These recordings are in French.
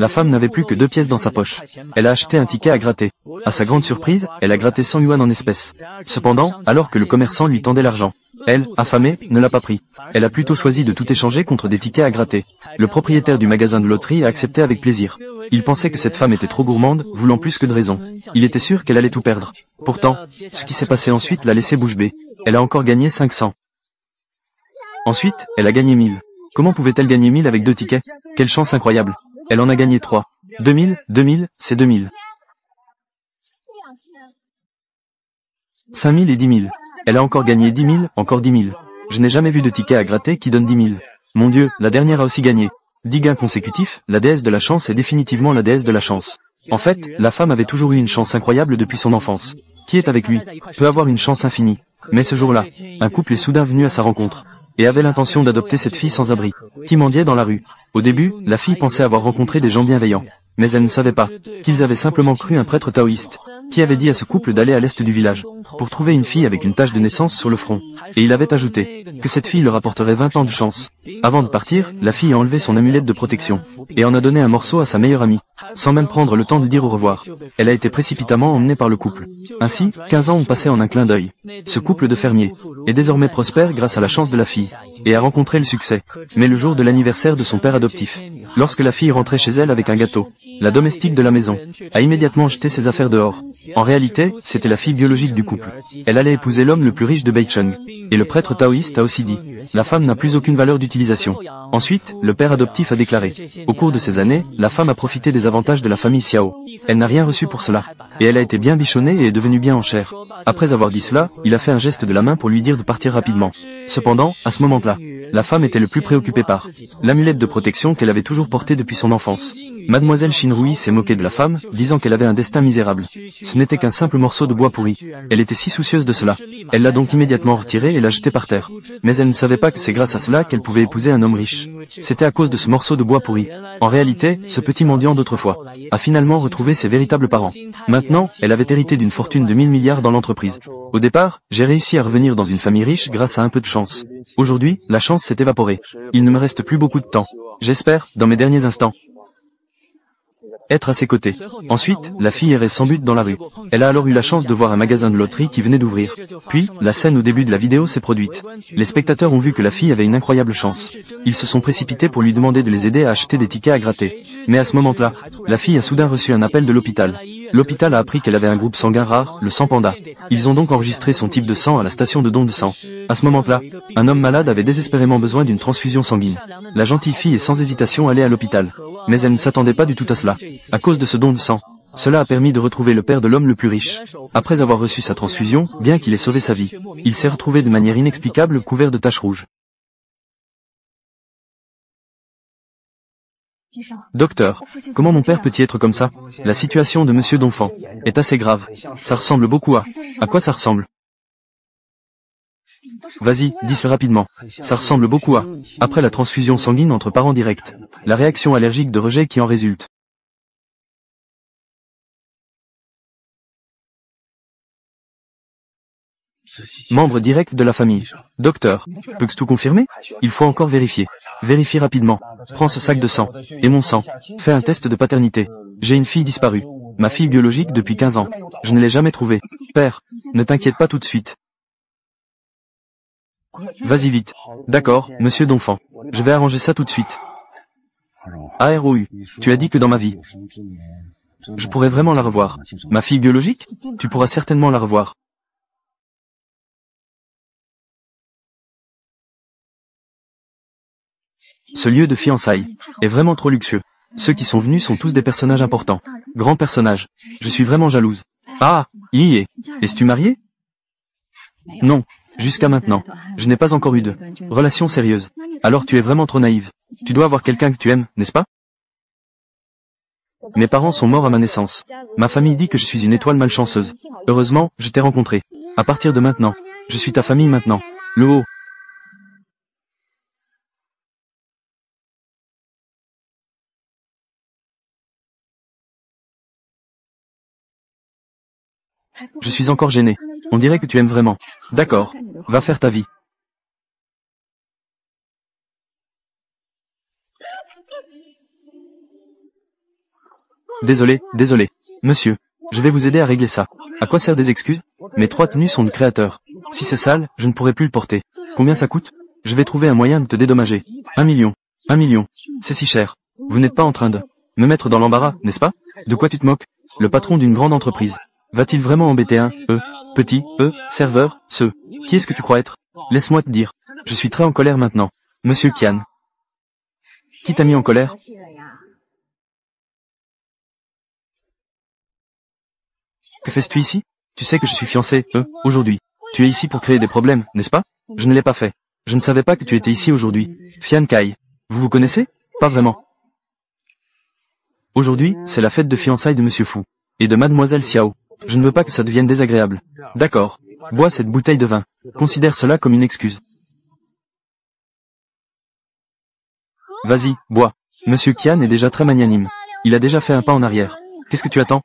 La femme n'avait plus que 2 pièces dans sa poche. Elle a acheté un ticket à gratter. À sa grande surprise, elle a gratté 100 yuan en espèces. Cependant, alors que le commerçant lui tendait l'argent, elle, affamée, ne l'a pas pris. Elle a plutôt choisi de tout échanger contre des tickets à gratter. Le propriétaire du magasin de loterie a accepté avec plaisir. Il pensait que cette femme était trop gourmande, voulant plus que de raison. Il était sûr qu'elle allait tout perdre. Pourtant, ce qui s'est passé ensuite l'a laissé bouche bée. Elle a encore gagné 500. Ensuite, elle a gagné 1000. Comment pouvait-elle gagner 1000 avec 2 tickets? Quelle chance incroyable. Elle en a gagné 3. 2000, c'est 2000. 5000 et 10 000. Elle a encore gagné 10 000, encore 10 000. Je n'ai jamais vu de ticket à gratter qui donne 10 000. Mon Dieu, la dernière a aussi gagné. 10 gains consécutifs, la déesse de la chance est définitivement la déesse de la chance. En fait, la femme avait toujours eu une chance incroyable depuis son enfance. Qui est avec lui peut avoir une chance infinie. Mais ce jour-là, un couple est soudain venu à sa rencontre et avait l'intention d'adopter cette fille sans abri, qui mendiait dans la rue. Au début, la fille pensait avoir rencontré des gens bienveillants, mais elle ne savait pas qu'ils avaient simplement cru un prêtre taoïste, qui avait dit à ce couple d'aller à l'est du village, pour trouver une fille avec une tache de naissance sur le front. Et il avait ajouté que cette fille leur apporterait 20 ans de chance. Avant de partir, la fille a enlevé son amulette de protection, et en a donné un morceau à sa meilleure amie, sans même prendre le temps de dire au revoir. Elle a été précipitamment emmenée par le couple. Ainsi, 15 ans ont passé en un clin d'œil. Ce couple de fermiers est désormais prospère grâce à la chance de la fille, et a rencontré le succès. Mais le jour de l'anniversaire de son père adoptif, lorsque la fille rentrait chez elle avec un gâteau, la domestique de la maison a immédiatement jeté ses affaires dehors. En réalité, c'était la fille biologique du couple. Elle allait épouser l'homme le plus riche de Beicheng. Et le prêtre taoïste a aussi dit, la femme n'a plus aucune valeur d'utilisation. Ensuite, le père adoptif a déclaré, au cours de ces années, la femme a profité des avantages de la famille Xiao. Elle n'a rien reçu pour cela. Et elle a été bien bichonnée et est devenue bien en chair. Après avoir dit cela, il a fait un geste de la main pour lui dire de partir rapidement. Cependant, à ce moment-là, la femme était le plus préoccupée par l'amulette de protection qu'elle avait toujours portée depuis son enfance. Mademoiselle Shinrui s'est moquée de la femme, disant qu'elle avait un destin misérable. Ce n'était qu'un simple morceau de bois pourri. Elle était si soucieuse de cela. Elle l'a donc immédiatement retiré et l'a jeté par terre. Mais elle ne savait pas que c'est grâce à cela qu'elle pouvait épouser un homme riche. C'était à cause de ce morceau de bois pourri. En réalité, ce petit mendiant d'autrefois a finalement retrouvé ses véritables parents. Maintenant, elle avait hérité d'une fortune de 1000 milliards dans l'entreprise. Au départ, j'ai réussi à revenir dans une famille riche grâce à un peu de chance. Aujourd'hui, la chance s'est évaporée. Il ne me reste plus beaucoup de temps. J'espère, dans mes derniers instants, être à ses côtés. Ensuite, la fille errait sans but dans la rue. Elle a alors eu la chance de voir un magasin de loterie qui venait d'ouvrir. Puis, la scène au début de la vidéo s'est produite. Les spectateurs ont vu que la fille avait une incroyable chance. Ils se sont précipités pour lui demander de les aider à acheter des tickets à gratter. Mais à ce moment-là, la fille a soudain reçu un appel de l'hôpital. L'hôpital a appris qu'elle avait un groupe sanguin rare, le sang panda. Ils ont donc enregistré son type de sang à la station de don de sang. À ce moment-là, un homme malade avait désespérément besoin d'une transfusion sanguine. La gentille fille est sans hésitation allée à l'hôpital. Mais elle ne s'attendait pas du tout à cela. À cause de ce don de sang, cela a permis de retrouver le père de l'homme le plus riche. Après avoir reçu sa transfusion, bien qu'il ait sauvé sa vie, il s'est retrouvé de manière inexplicable couvert de taches rouges. Docteur, comment mon père peut-il être comme ça? La situation de Monsieur Donfant est assez grave. Ça ressemble beaucoup à... À quoi ça ressemble? Vas-y, dis-le rapidement. Ça ressemble beaucoup à... Après la transfusion sanguine entre parents directs, la réaction allergique de rejet qui en résulte. Membre direct de la famille. Docteur, peux-tu tout confirmer? Il faut encore vérifier. Vérifie rapidement. Prends ce sac de sang. Et mon sang. Fais un test de paternité. J'ai une fille disparue. Ma fille biologique depuis 15 ans. Je ne l'ai jamais trouvée. Père, ne t'inquiète pas tout de suite. Vas-y vite. D'accord, Monsieur Donfant. Je vais arranger ça tout de suite. AROU, tu as dit que dans ma vie, je pourrais vraiment la revoir. Ma fille biologique? Tu pourras certainement la revoir. Ce lieu de fiançailles est vraiment trop luxueux. Ceux qui sont venus sont tous des personnages importants. Grands personnages. Je suis vraiment jalouse. Ah, y est. Es-tu marié? Non. Jusqu'à maintenant, je n'ai pas encore eu de relation sérieuse. Alors tu es vraiment trop naïve. Tu dois avoir quelqu'un que tu aimes, n'est-ce pas? Mes parents sont morts à ma naissance. Ma famille dit que je suis une étoile malchanceuse. Heureusement, je t'ai rencontré. À partir de maintenant, je suis ta famille maintenant. Le haut. Je suis encore gêné. On dirait que tu aimes vraiment. D'accord. Va faire ta vie. Désolé, désolé. Monsieur, je vais vous aider à régler ça. À quoi servent des excuses? Mes 3 tenues sont du créateur. Si c'est sale, je ne pourrai plus le porter. Combien ça coûte? Je vais trouver un moyen de te dédommager. 1 million. 1 million. C'est si cher. Vous n'êtes pas en train de me mettre dans l'embarras, n'est-ce pas? De quoi tu te moques? Le patron d'une grande entreprise. Va-t-il vraiment embêter un, petit, serveur, Qui est-ce que tu crois être? Laisse-moi te dire. Je suis très en colère maintenant. Monsieur Kian. Qui t'a mis en colère? Que fais-tu ici? Tu sais que je suis fiancé, aujourd'hui. Tu es ici pour créer des problèmes, n'est-ce pas? Je ne l'ai pas fait. Je ne savais pas que tu étais ici aujourd'hui. Fian Kai. Vous vous connaissez? Pas vraiment. Aujourd'hui, c'est la fête de fiançailles de Monsieur Fu. Et de Mademoiselle Xiao. Je ne veux pas que ça devienne désagréable. D'accord. Bois cette bouteille de vin. Considère cela comme une excuse. Vas-y, bois. Monsieur Kian est déjà très magnanime. Il a déjà fait un pas en arrière. Qu'est-ce que tu attends?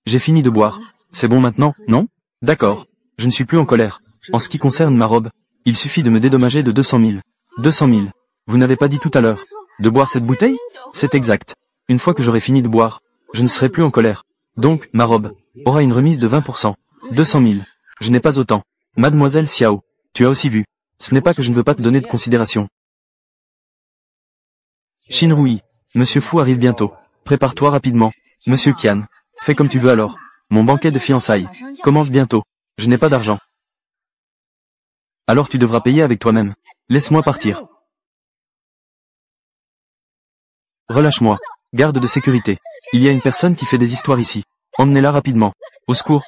J'ai fini de boire. C'est bon maintenant, non? D'accord. Je ne suis plus en colère. En ce qui concerne ma robe, il suffit de me dédommager de 200 000. 200 000. Vous n'avez pas dit tout à l'heure de boire cette bouteille? C'est exact. Une fois que j'aurai fini de boire, je ne serai plus en colère. Donc, ma robe aura une remise de 20%. 200 000. Je n'ai pas autant. Mademoiselle Xiao, tu as aussi vu. Ce n'est pas que je ne veux pas te donner de considération. Shinrui, Monsieur Fu arrive bientôt. Prépare-toi rapidement. Monsieur Kian, fais comme tu veux alors. Mon banquet de fiançailles commence bientôt. Je n'ai pas d'argent. Alors tu devras payer avec toi-même. Laisse-moi partir. Relâche-moi. Garde de sécurité. Il y a une personne qui fait des histoires ici. Emmenez-la rapidement. Au secours.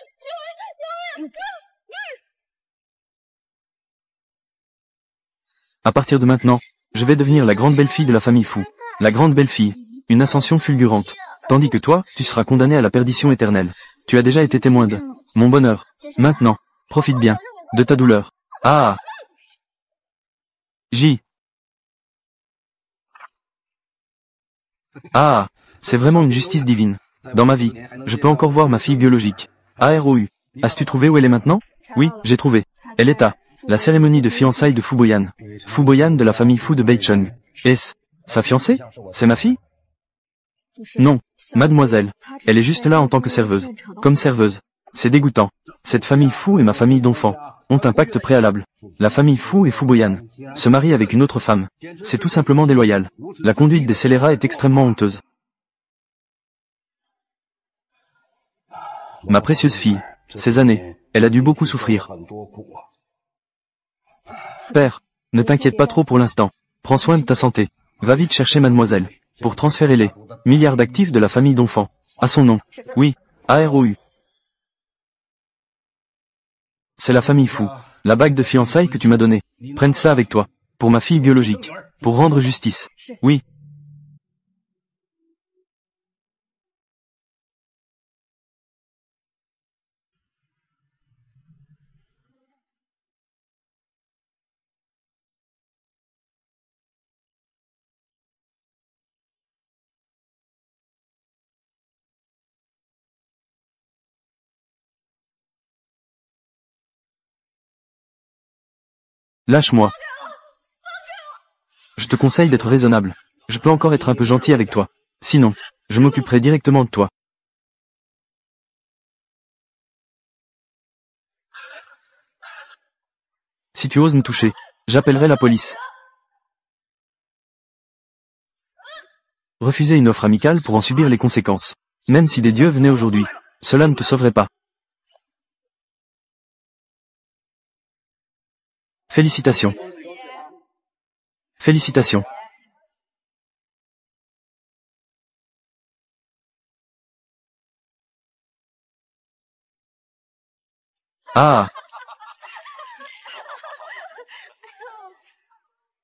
À partir de maintenant, je vais devenir la grande belle-fille de la famille Fu. La grande belle-fille. Une ascension fulgurante. Tandis que toi, tu seras condamné à la perdition éternelle. Tu as déjà été témoin de mon bonheur. Maintenant, profite bien de ta douleur. Ah! Ah! C'est vraiment une justice divine. Dans ma vie, je peux encore voir ma fille biologique. AROU. As-tu trouvé où elle est maintenant? Oui, j'ai trouvé. Elle est à la cérémonie de fiançailles de Fu Boyan. Fu Boyan de la famille Fu de Beicheng. Est-ce sa fiancée? C'est ma fille? Non, mademoiselle. Elle est juste là en tant que serveuse. Comme serveuse. C'est dégoûtant. Cette famille Fu et ma famille d'enfants ont un pacte préalable. La famille Fu et Fu Boyan se marient avec une autre femme. C'est tout simplement déloyal. La conduite des scélérats est extrêmement honteuse. Ma précieuse fille, ces années, elle a dû beaucoup souffrir. Père, ne t'inquiète pas trop pour l'instant. Prends soin de ta santé. Va vite chercher mademoiselle, pour transférer les milliards d'actifs de la famille d'enfants. À son nom. Oui, AROU. C'est la famille Fu. La bague de fiançailles que tu m'as donnée. Prenne ça avec toi. Pour ma fille biologique. Pour rendre justice. Oui. Lâche-moi. Je te conseille d'être raisonnable. Je peux encore être un peu gentil avec toi. Sinon, je m'occuperai directement de toi. Si tu oses me toucher, j'appellerai la police. Refuser une offre amicale pour en subir les conséquences. Même si des dieux venaient aujourd'hui, cela ne te sauverait pas. Félicitations. Félicitations. Ah!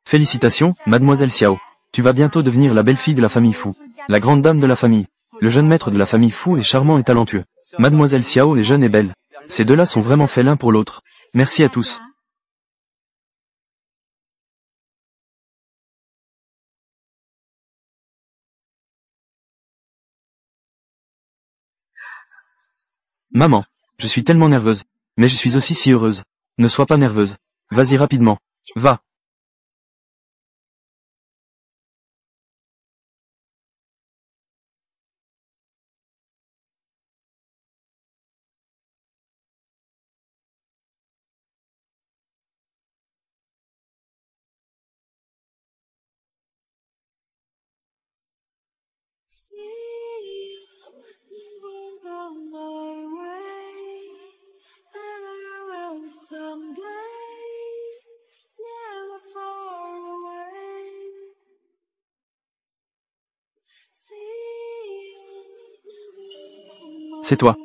Félicitations, mademoiselle Xiao. Tu vas bientôt devenir la belle-fille de la famille Fu. La grande dame de la famille. Le jeune maître de la famille Fu est charmant et talentueux. Mademoiselle Xiao est jeune et belle. Ces deux-là sont vraiment faits l'un pour l'autre. Merci à tous. Maman, je suis tellement nerveuse. Mais je suis aussi si heureuse. Ne sois pas nerveuse. Vas-y rapidement. Va. C'est toi.